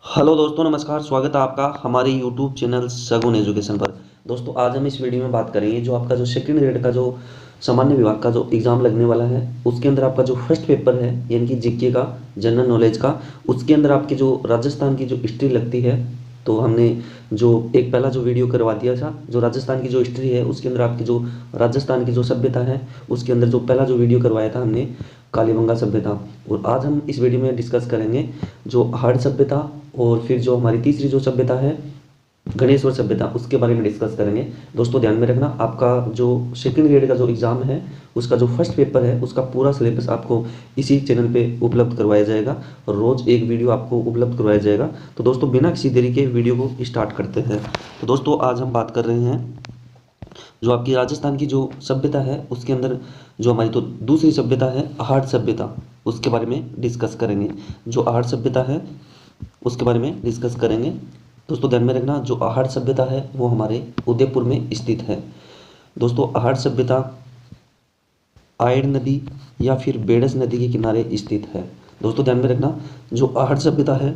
Hello दोस्तों, नमस्कार। स्वागत है आपका हमारे यूट्यूब चैनल सगुन एजुकेशन पर। दोस्तों, आज हम इस वीडियो में बात करेंगे जो आपका जो सेकंड ग्रेड का जो सामान्य विभाग का जो एग्ज़ाम लगने वाला है, उसके अंदर आपका जो फर्स्ट पेपर है यानी कि जीके का, जनरल नॉलेज का, उसके अंदर आपकी जो राजस्थान की जो हिस्ट्री लगती है। तो हमने जो एक पहला जो वीडियो करवा दिया था, जो राजस्थान की जो हिस्ट्री है उसके अंदर आपकी जो राजस्थान की जो सभ्यता है उसके अंदर जो पहला जो वीडियो करवाया था हमने, कालीबंगा सभ्यता। और आज हम इस वीडियो में डिस्कस करेंगे जो हार्ड सभ्यता, और फिर जो हमारी तीसरी जो सभ्यता है गणेश्वर सभ्यता, उसके बारे में डिस्कस करेंगे। दोस्तों ध्यान में रखना, आपका जो सेकंड ग्रेड का जो एग्ज़ाम है उसका जो फर्स्ट पेपर है उसका पूरा सिलेबस आपको इसी चैनल पे उपलब्ध करवाया जाएगा और रोज़ एक वीडियो आपको उपलब्ध करवाया जाएगा। तो दोस्तों बिना किसी देरी के वीडियो को स्टार्ट करते हैं। तो दोस्तों आज हम बात कर रहे हैं जो आपकी राजस्थान की जो सभ्यता है उसके अंदर जो हमारी तो दूसरी सभ्यता है आहट सभ्यता, उसके बारे में डिस्कस करेंगे। जो आहट सभ्यता है उसके बारे में डिस्कस करेंगे। दोस्तों ध्यान में रखना, जो आहट सभ्यता है वो हमारे उदयपुर में स्थित है। दोस्तों आहट सभ्यता आयड़ नदी या फिर बेडस नदी के किनारे स्थित है। दोस्तों ध्यान में रखना, जो आहट सभ्यता है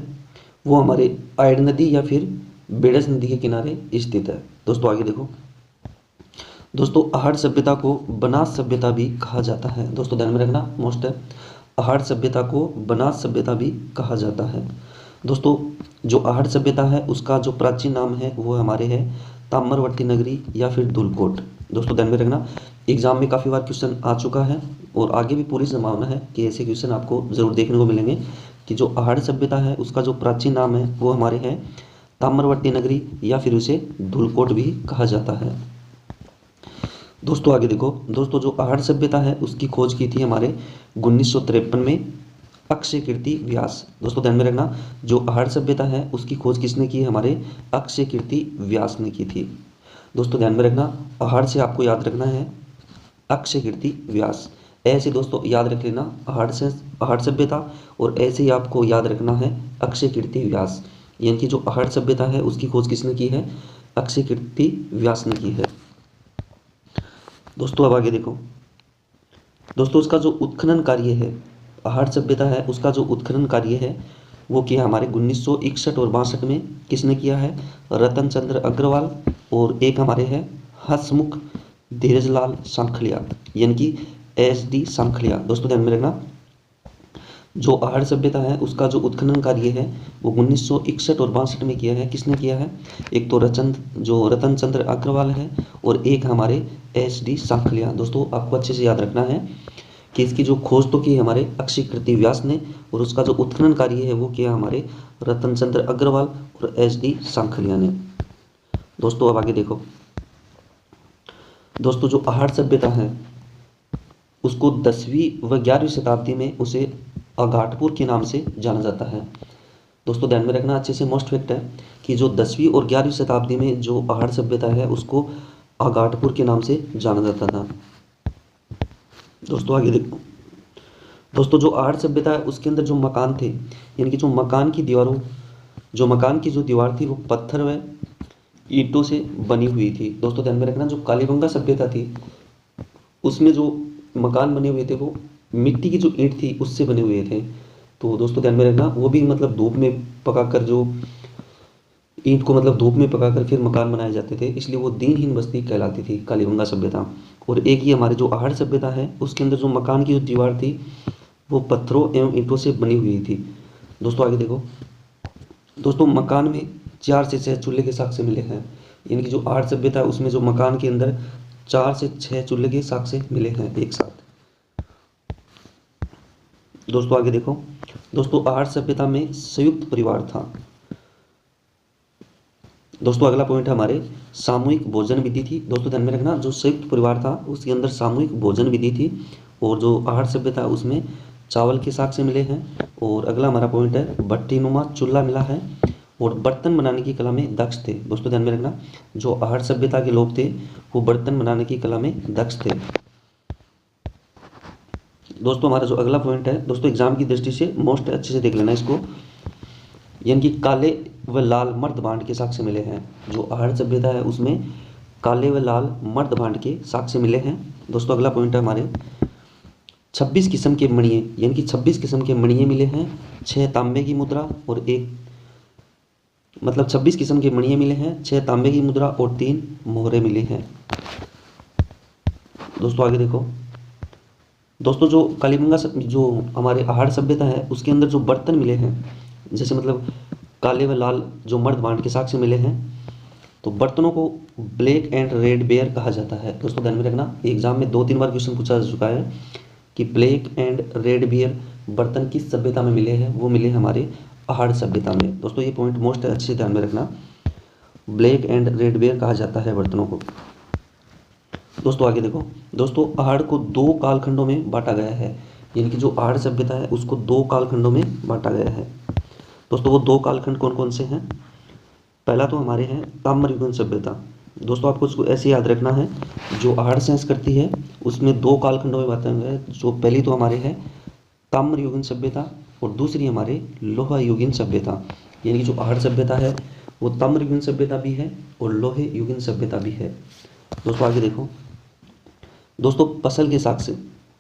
वो हमारे आयड़ नदी या फिर बेडस नदी के किनारे स्थित है। दोस्तों आगे देखो, दोस्तों आहट सभ्यता को बनास सभ्यता भी कहा जाता है। दोस्तों ध्यान में रखना, मोस्ट है, आहट सभ्यता को बनास सभ्यता भी कहा जाता है। दोस्तों जो आहट सभ्यता है उसका जो प्राचीन नाम है वो हमारे है ताम्रवर्ती नगरी या फिर धुलकोट। दोस्तों ध्यान में रखना, एग्जाम में काफ़ी बार क्वेश्चन आ चुका है और आगे भी पूरी संभावना है कि ऐसे क्वेश्चन आपको ज़रूर देखने को मिलेंगे कि जो आहट सभ्यता है उसका जो प्राचीन नाम है वो हमारे है ताम्रवर्ती नगरी या फिर उसे धुलकोट भी कहा जाता है। दोस्तों आगे देखो, दोस्तों जो आहट सभ्यता है उसकी खोज की थी हमारे 1953 में अक्षय कीर्ति व्यास। दोस्तों ध्यान में रखना, जो आहट सभ्यता है उसकी खोज किसने की है, हमारे अक्षय कीर्ति व्यास ने की थी। दोस्तों ध्यान में रखना, आहट से आपको याद रखना है अक्षय कीर्ति व्यास। ऐसे दोस्तों याद रख लेना, आहट से आहट सभ्यता, और ऐसे ही आपको याद रखना है अक्षय कीर्ति व्यास, यानी कि जो आहट सभ्यता है उसकी खोज किसने की है, अक्षय कीर्ति व्यास ने की है। दोस्तों अब आगे देखो, दोस्तों उसका जो उत्खनन कार्य है, आहट सभ्यता है उसका जो उत्खनन कार्य है वो किया हमारे 1961 और 62 में। किसने किया है, रतन चंद्र अग्रवाल, और एक हमारे है हंसमुख धीरजलाल सांखलिया, यानी कि SD सांखलिया। दोस्तों ध्यान में रखना, जो आहट सभ्यता है उसका जो उत्खनन कार्य है वो 1961 और 62 में किया है। किसने किया है, एक तो रतन चंद्र अग्रवाल है और एक हमारे SD सांखलिया। दोस्तों आपको अच्छे से याद रखना है कि इसकी जो खोज तो की हमारे अक्षय कीर्ति व्यास ने और उसका जो उत्खनन कार्य है वो किया हमारे रतन चंद्र अग्रवाल और SD सांखलिया ने। दोस्तों अब आगे देखो, दोस्तों जो आहट सभ्यता है उसको 10वीं व 11वीं शताब्दी में उसे अघाटपुर के नाम से जाना जाता है। दोस्तों ध्यान में रखना, अच्छे से मोस्ट फैक्ट है कि जो 10वीं और 11वीं शताब्दी में जो आहट सभ्यता है उसको अघाटपुर के नाम से जाना जाता था। दोस्तों आगे देखो, दोस्तों जो आहट सभ्यता है उसके अंदर जो मकान थे, यानी कि जो मकान की दीवारों, जो मकान की जो दीवार थी वो पत्थर व ईंटों से बनी हुई थी। दोस्तों ध्यान में रखना, जो कालीबंगा सभ्यता थी उसमें जो मकान बने हुए थे वो मिट्टी की जो ईंट थी उससे बने हुए थे। तो दोस्तों ध्यान में रखना, वो भी मतलब धूप में पकाकर, जो ईंट को मतलब धूप में पकाकर फिर मकान बनाए जाते थे, इसलिए वो दीनहीन बस्ती कहलाती थी कालीबंगा सभ्यता। और एक ही हमारे जो आहट सभ्यता है उसके अंदर जो मकान की जो दीवार थी वो पत्थरों एवं ईंटों से बनी हुई थी। दोस्तों आगे देखो, दोस्तों मकान में 4 से 6 चूल्हे के साक्ष्य मिले हैं, यानी कि जो आहट सभ्यता है उसमें जो मकान के अंदर 4 से 6 चूल्हे के साक्ष्य मिले हैं एक साथ। दोस्तों आगे देखो, दोस्तों आहट सभ्यता में संयुक्त परिवार था। दोस्तों अगला पॉइंट है हमारे सामूहिक भोजन विधि थी। दोस्तों ध्यान में रखना, जो संयुक्त परिवार था उसके अंदर सामूहिक भोजन विधि थी, और जो आहट सभ्यता है उसमें चावल के साक्ष्य मिले हैं। और अगला हमारा पॉइंट है भट्टीनुमा चूल्हा मिला है, और बर्तन बनाने की कला में दक्ष थे। दोस्तों ध्यान में रखना, जो आहट सभ्यता के लोग थे वो बर्तन बनाने की कला में दक्ष थे। दोस्तों हमारा जो अगला पॉइंट है, दोस्तों एग्जाम की दृष्टि से मोस्ट अच्छे से देख लेना इसको, यानी कि काले व लाल मर्द भांड के साक्ष्य मिले हैं। जो आहट सभ्यता है उसमें काले व लाल मर्द भांड के साक्ष्य मिले हैं। दोस्तों अगला पॉइंट है हमारे 26 किस्म के मणिये, यानी कि 26 किस्म के मणिये मिले हैं, 6 तांबे की मुद्रा और एक मतलब 26 किस्म के मणिये मिले हैं, 6 तांबे की मुद्रा और 3 मोहरे मिले हैं। दोस्तों आगे देखो। दोस्तों जो कालीबंगा जो हमारे आहड़ सभ्यता है उसके अंदर जो बर्तन मिले हैं, जैसे मतलब काले व लाल जो मर्द बांड के साक्ष्य मिले हैं, तो बर्तनों को ब्लैक एंड रेड बेयर कहा जाता है। दोस्तों ध्यान में रखना, एग्जाम में 2-3 बार क्वेश्चन पूछा जा चुका है कि ब्लैक एंड रेड बेयर बर्तन किस सभ्यता में मिले हैं, वो मिले हमारे आहड़ सभ्यता में। दोस्तों ये पॉइंट मोस्ट अच्छे से ध्यान में रखना, ब्लैक एंड रेड बेयर कहा जाता है बर्तनों को। दोस्तों आगे देखो। दोस्तों आहड़ को 2 कालखंडों में बांटा गया है, यानी कि जो आहड़ सभ्यता है उसको 2 कालखंडों में बांटा गया है। दोस्तों वो 2 कालखंड कौन कौन से हैं? पहला तो हमारे हैं ताम्रयुगीन सभ्यता। दोस्तों आपको इसको ऐसे याद रखना है, जो आहड़ संस्कृति है उसमें 2 कालखंडों में बांटा गया है। जो पहली तो हमारे है ताम्रयुगीन सभ्यता और दूसरी हमारे लोहा युगीन सभ्यता। यानी कि जो आहड़ सभ्यता है वो ताम्रयुगीन सभ्यता भी है और लोहे युगीन सभ्यता भी है। दोस्तों आगे देखो। दोस्तों फसल के साक्ष्य,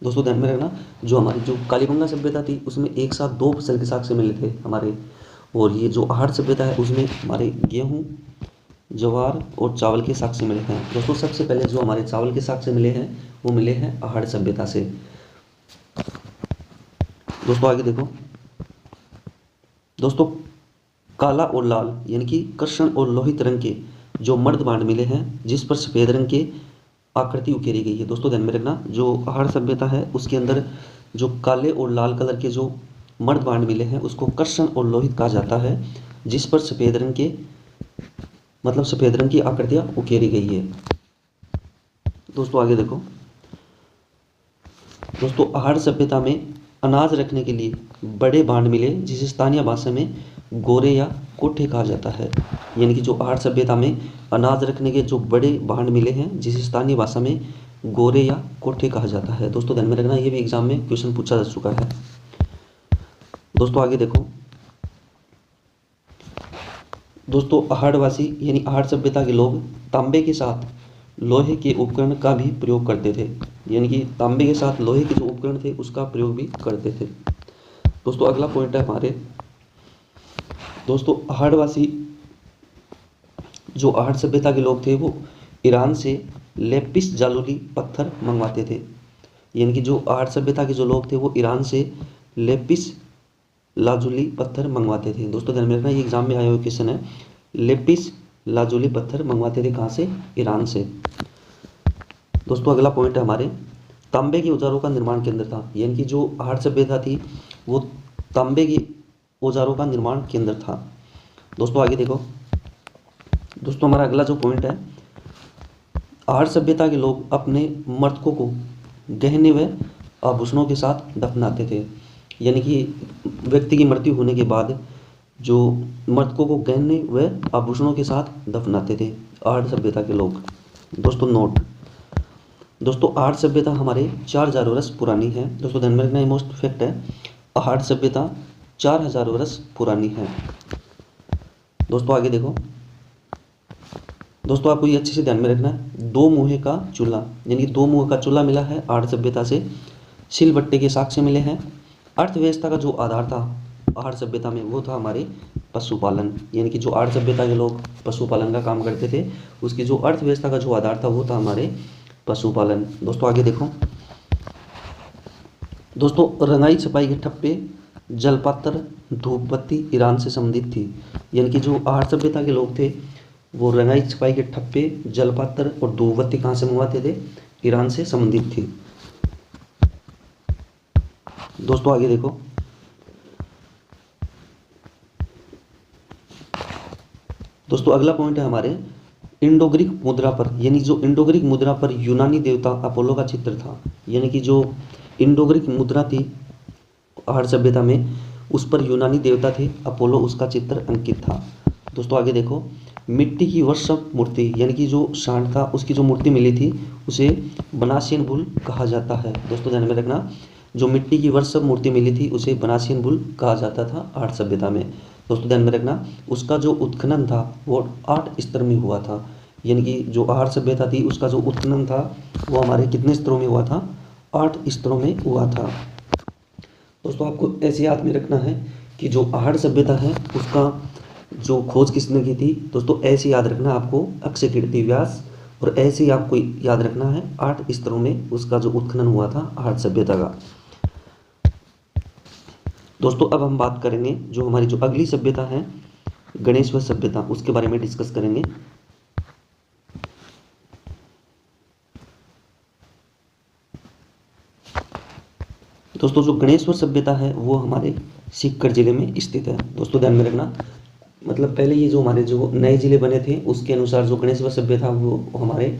दोस्तों ध्यान में रखना, जो हमारी जो कालीबंगा सभ्यता थी उसमें एक साथ 2 फसल के साक्ष्य मिले थे हमारे, और ये जो आहड़ सभ्यता है उसमें हमारे गेहूँ, ज्वार और चावल के साक्ष्य मिले हैं। दोस्तों सबसे पहले जो हमारे चावल के साक्ष्य मिले हैं वो मिले हैं आहड़ सभ्यता से। दोस्तों आगे देखो। दोस्तों काला और लाल यानी कि कृष्ण और लोहित रंग के जो मर्द बांड मिले हैं जिस पर सफ़ेद रंग के आकृति उकेरी गई है। दोस्तों ध्यान में रखना, जो आहड़ सभ्यता है उसके अंदर जो काले और लाल कलर के जो मर्द बांड मिले हैं उसको कृष्ण और लोहित कहा जाता है, जिस पर सफ़ेद रंग के मतलब सफ़ेद रंग की आकृतियाँ उकेरी गई है। दोस्तों आगे देखो। दोस्तों आहड़ सभ्यता में अनाज रखने के लिए बड़े भांड मिले जिसे स्थानीय भाषा में गोरे या कोठे कहा जाता है। यानी कि जो आहड़ सभ्यता में अनाज रखने के जो बड़े भांड मिले हैं जिसे स्थानीय भाषा में गोरे या कोठे कहा जाता है। दोस्तों ध्यान में रखना, ये भी एग्जाम में क्वेश्चन पूछा जा चुका है। दोस्तों आगे देखो। दोस्तों आहड़वासी यानी आहड़ सभ्यता के लोग तांबे के साथ लोहे के उपकरण का भी प्रयोग करते थे, यानी कि तांबे के साथ लोहे के जो उपकरण थे उसका प्रयोग भी करते थे। दोस्तों अगला पॉइंट है हमारे। दोस्तों आहड़वासी जो आहड़ सभ्यता के लोग थे वो ईरान से लेपिस जालूली पत्थर मंगवाते थे। यानी कि जो आहड़ सभ्यता के जो लोग थे वो ईरान से लेपिस लाजुली पत्थर मंगवाते थे। दोस्तों ध्यान में रखना, ये एग्जाम में आया हुआ क्वेश्चन है, लेपिस लाजुली पत्थर मंगवाते थे कहाँ से? ईरान से। दोस्तों अगला पॉइंट है हमारे, तांबे के औजारों का निर्माण केंद्र था। यानी कि जो आहड़ सभ्यता थी वो तांबे के औजारों का निर्माण केंद्र था। दोस्तों आगे देखो। दोस्तों हमारा अगला जो पॉइंट है, आहड़ सभ्यता के लोग अपने मृतकों को गहने व आभूषणों के साथ दफनाते थे। यानी कि व्यक्ति की मृत्यु होने के बाद जो मृतकों को गहने व आभूषणों के साथ दफनाते थे आहड़ सभ्यता के लोग। दोस्तों नोट। दोस्तों आहड़ सभ्यता हमारे 4000 वर्ष पुरानी है। दोस्तों ध्यान में रखना, ये मोस्ट फैक्ट है, आहड़ सभ्यता 4000 वर्ष पुरानी है। दोस्तों आगे देखो। दोस्तों आपको ये अच्छे से ध्यान में रखना है, 2 मुँहे का चूल्हा, यानी कि 2 मुँह का चूल्हा मिला है आहड़ सभ्यता से। सिलबट्टे के साक्ष्य मिले हैं। अर्थव्यवस्था का जो आधार था आहड़ सभ्यता में वो था हमारे पशुपालन। यानी कि जो आहड़ सभ्यता के लोग पशुपालन का काम करते थे उसकी जो अर्थव्यवस्था का जो आधार था वो था हमारे पशुपालन। दोस्तों आगे देखो। दोस्तों रंगाई छपाई के ठप्पे, जलपात्र, धूप बत्ती ईरान से संबंधित थी। यानी कि जो आहड़ सभ्यता के लोग थे वो रंगाई छपाई के ठप्पे, जलपात्र और धूप बत्ती कहाँ से मंगवाते थे? ईरान से संबंधित थी। दोस्तों आगे देखो। दोस्तों अगला पॉइंट है हमारे इंडो-ग्रीक मुद्रा पर। यानी जो इंडो-ग्रीक मुद्रा पर यूनानी देवता अपोलो का चित्र था। यानी कि जो इंडो-ग्रीक मुद्रा थी आहड़ सभ्यता में उस पर यूनानी देवता थे अपोलो, उसका चित्र अंकित था। दोस्तों आगे देखो। मिट्टी की वर्षभ मूर्ति, यानी कि जो सांड था उसकी जो मूर्ति मिली थी उसे बनासियन बुल कहा जाता है। दोस्तों ध्यान में रखना, जो मिट्टी की वर्षभ मूर्ति मिली थी उसे बनासियन बुल कहा जाता था आहड़ सभ्यता में। दोस्तों ध्यान में रखना, उसका जो उत्खनन था वो 8 स्तर में हुआ था। यानी कि जो आहड़ सभ्यता थी उसका जो उत्खनन था वो हमारे कितने स्तरों में हुआ था? 8 स्तरों में हुआ था। दोस्तों आपको ऐसे याद में रखना है कि जो आहड़ सभ्यता है उसका जो खोज किसने की थी दोस्तों, ऐसे याद रखना आपको, अक्षय कीर्ति व्यास। और ऐसे ही आपको याद रखना है 8 स्तरों में उसका जो उत्खनन हुआ था 8 सभ्यता का। दोस्तों अब हम बात करेंगे जो हमारी जो अगली सभ्यता है गणेश्वर सभ्यता, उसके बारे में डिस्कस करेंगे। दोस्तों जो गणेश्वर सभ्यता है वो हमारे सीकर जिले में स्थित है। दोस्तों ध्यान में रखना, मतलब पहले ये जो हमारे जो नए जिले बने थे उसके अनुसार जो गणेश्वर सभ्यता वो हमारे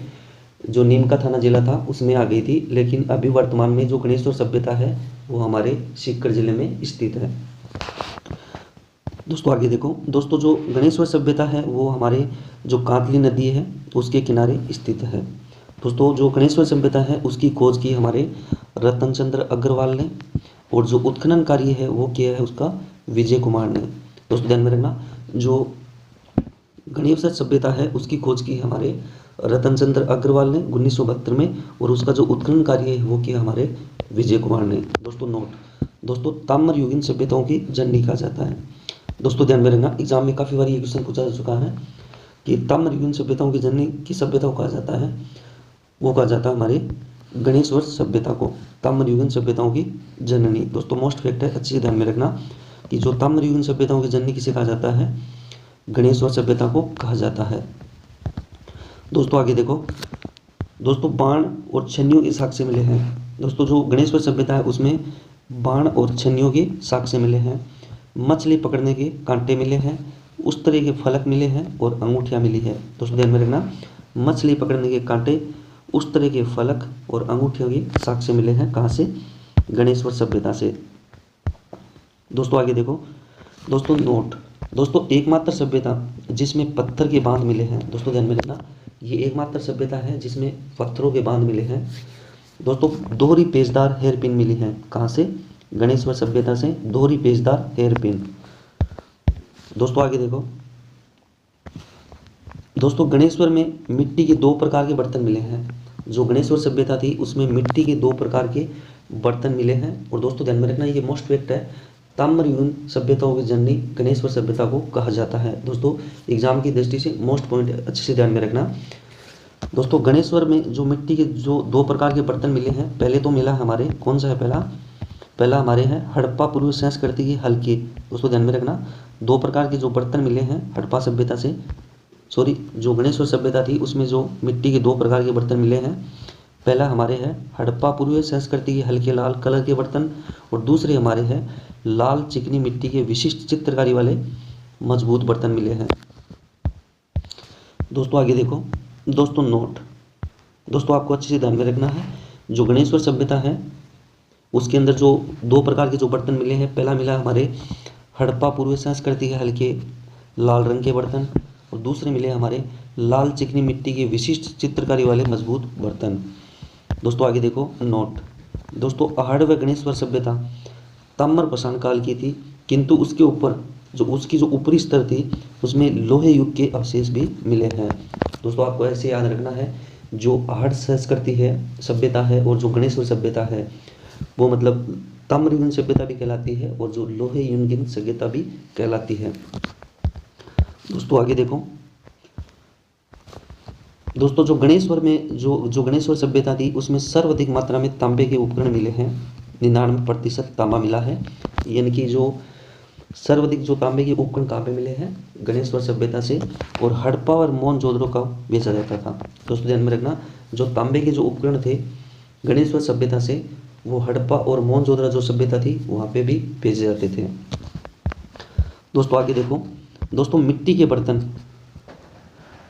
जो नीमका थाना जिला था उसमें आ गई थी, लेकिन अभी वर्तमान में जो गणेश्वर सभ्यता है वो हमारे सीकर जिले में स्थित है। दोस्तों आगे देखो, दोस्तों जो गणेश्वर सभ्यता है वो हमारे जो कांतली नदी है उसके किनारे स्थित है। दोस्तों जो गणेश्वर सभ्यता है उसकी खोज की हमारे रतन चंद्र अग्रवाल ने, और जो उत्खनन कार्य है वो किया है उसका विजय कुमार ने। दोस्तों ध्यान में रखना, जो गणेश्वर सभ्यता है उसकी खोज की हमारे रतन चंद्र अग्रवाल ने 1972 में, और उसका जो उत्खनन कार्य है वो किया हमारे विजय कुमार ने। दोस्तों नोट, दोस्तों ताम्र युगीन सभ्यताओं की जननी कहा जाता है। दोस्तों ध्यान में रखना, एग्जाम में काफ़ी बार ये क्वेश्चन पूछा जा चुका है कि ताम्र युगीन सभ्यताओं की जननी की सभ्यता को कहा जाता है, वो कहा जाता है हमारे गणेश्वर सभ्यता को ताम्र युगीन सभ्यताओं की जननी। दोस्तों मोस्ट फैक्ट है, अच्छे से ध्यान में रखना कि जो ताम्र युगीन सभ्यताओं की जननी किसे कहा जाता है, गणेश्वर सभ्यता को कहा जाता है। दोस्तों आगे देखो, दोस्तों बाण और छन्नियों के साक्ष्य मिले हैं। दोस्तों जो गणेश्वर सभ्यता है उसमें बाण और छन्नियों के साक्ष्य मिले हैं, मछली पकड़ने के कांटे मिले हैं, उस तरह के फलक मिले हैं और अंगूठियाँ मिली है। दोस्तों ध्यान में रखना, मछली पकड़ने के कांटे, उस तरह के फलक और अंगूठियों के साक्ष्य मिले हैं, कहाँ से, गणेश्वर सभ्यता से। दोस्तों आगे देखो, दोस्तों नोट, दोस्तों एकमात्र सभ्यता जिसमें पत्थर के बांध मिले हैं। दोस्तों ध्यान में रखना, ये एकमात्र सभ्यता है जिसमें पत्थरों के बांध मिले हैं। दोस्तों दोहरी पेचदार हेयर पिन मिली है, कहाँ से, गणेश्वर सभ्यता से दोहरी पेचदार हेयर पिन। दोस्तों आगे देखो, दोस्तों गणेश्वर में मिट्टी के 2 प्रकार के बर्तन मिले हैं। जो गणेश्वर सभ्यता थी उसमें मिट्टी के 2 प्रकार के बर्तन मिले हैं। और दोस्तों ध्यान में रखना, ये मोस्ट फैक्ट है, ताम्रयुगीन सभ्यताओं की जननी गणेश्वर सभ्यता को कहा जाता है। दोस्तों एग्जाम की दृष्टि से मोस्ट पॉइंट अच्छे से ध्यान में रखना। दोस्तों गणेश्वर में जो मिट्टी के जो 2 प्रकार के बर्तन मिले हैं, पहले तो मिला हमारे, कौन सा है पहला हमारे हैं हड़प्पा पूर्व संस्कृति के हल्के। दोस्तों ध्यान में रखना, 2 प्रकार के जो बर्तन मिले हैं हड़प्पा सभ्यता से, जो गणेश्वर सभ्यता थी उसमें जो मिट्टी के 2 प्रकार के बर्तन मिले हैं, पहला हमारे हैं हड़प्पा पूर्व संस्कृति के हल्के लाल कलर के बर्तन, और दूसरे हमारे हैं लाल चिकनी मिट्टी के विशिष्ट चित्रकारी वाले मजबूत बर्तन मिले हैं। दोस्तों आगे देखो, दोस्तों नोट, दोस्तों आपको अच्छे से ध्यान में रखना है, जो गणेश्वर सभ्यता है उसके अंदर जो 2 प्रकार के जो बर्तन मिले हैं, पहला मिला हमारे हड़प्पा पूर्व संस्कृति के हल्के लाल रंग के बर्तन, और दूसरे मिले हमारे लाल चिकनी मिट्टी के विशिष्ट चित्रकारी वाले मजबूत बर्तन। दोस्तों आगे देखो नोट, दोस्तों आहड़ व गणेश्वर सभ्यता ताम्र पाषाण काल की थी, किंतु उसके ऊपर जो उसकी जो ऊपरी स्तर थी उसमें लोहे युग के अवशेष भी मिले हैं। दोस्तों आपको ऐसे याद रखना है, जो आहड़ संस्कृति है सभ्यता है और जो गणेश्वर सभ्यता है वो मतलब ताम्रयुगीन सभ्यता भी कहलाती है और जो लोहे युगीन सभ्यता भी कहलाती है। दोस्तों आगे देखो, दोस्तों जो गणेश्वर में जो गणेश्वर सभ्यता थी उसमें सर्वाधिक मात्रा में तांबे के उपकरण मिले हैं, 99% तांबा मिला है, यानी कि जो सर्वाधिक जो तांबे के उपकरण कहाँ पे मिले हैं, गणेश्वर सभ्यता से, और हड़प्पा और मोहनजोदड़ो का बेचा जाता था। दोस्तों ध्यान में रखना, जो तांबे के जो उपकरण थे गणेश्वर सभ्यता से वो हड़प्पा और मोहनजोदड़ो जो सभ्यता थी वहाँ पे भी बेचे जाते थे। दोस्तों आगे देखो, दोस्तों मिट्टी के बर्तन,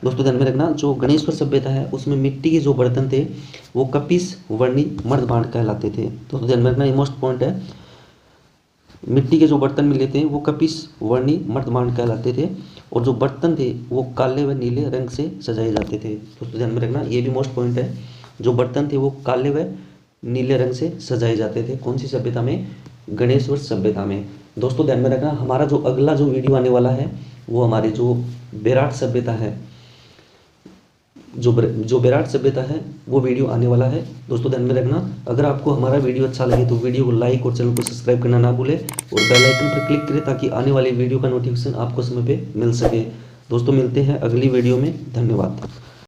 दोस्तों ध्यान में रखना, जो गणेश्वर सभ्यता है उसमें मिट्टी के जो बर्तन थे वो कपिस वर्णी मर्दभांड कहलाते थे। दोस्तों ध्यान में रखना, ये मोस्ट पॉइंट है, मिट्टी के जो बर्तन मिले थे वो कपिस वर्णी मर्दभांड कहलाते थे, और जो बर्तन थे वो काले व नीले रंग से सजाए जाते थे। दोस्तों ध्यान में रखना, ये भी मोस्ट पॉइंट है, जो बर्तन थे वो काले व नीले रंग से सजाए जाते थे, कौन सी सभ्यता में, गणेश्वर सभ्यता में। दोस्तों ध्यान में रखना, हमारा जो अगला जो वीडियो आने वाला है वो हमारे जो बेराट सभ्यता है, बेराट सभ्यता है, कौन सी सभ्यता में, गणेश्वर सभ्यता में। दोस्तों ध्यान में रखना, हमारा जो अगला जो वीडियो आने वाला है वो हमारे जो बेराट सभ्यता है, वो हमारे जो जो बेराट सभ्यता है वो वीडियो आने वाला है। दोस्तों ध्यान में रखना, अगर आपको हमारा वीडियो अच्छा लगे तो वीडियो को लाइक और चैनल को सब्सक्राइब करना ना भूलें और बेल आइकन पर क्लिक करें ताकि आने वाली वीडियो का नोटिफिकेशन आपको समय पे मिल सके। दोस्तों मिलते हैं अगली वीडियो में, धन्यवाद।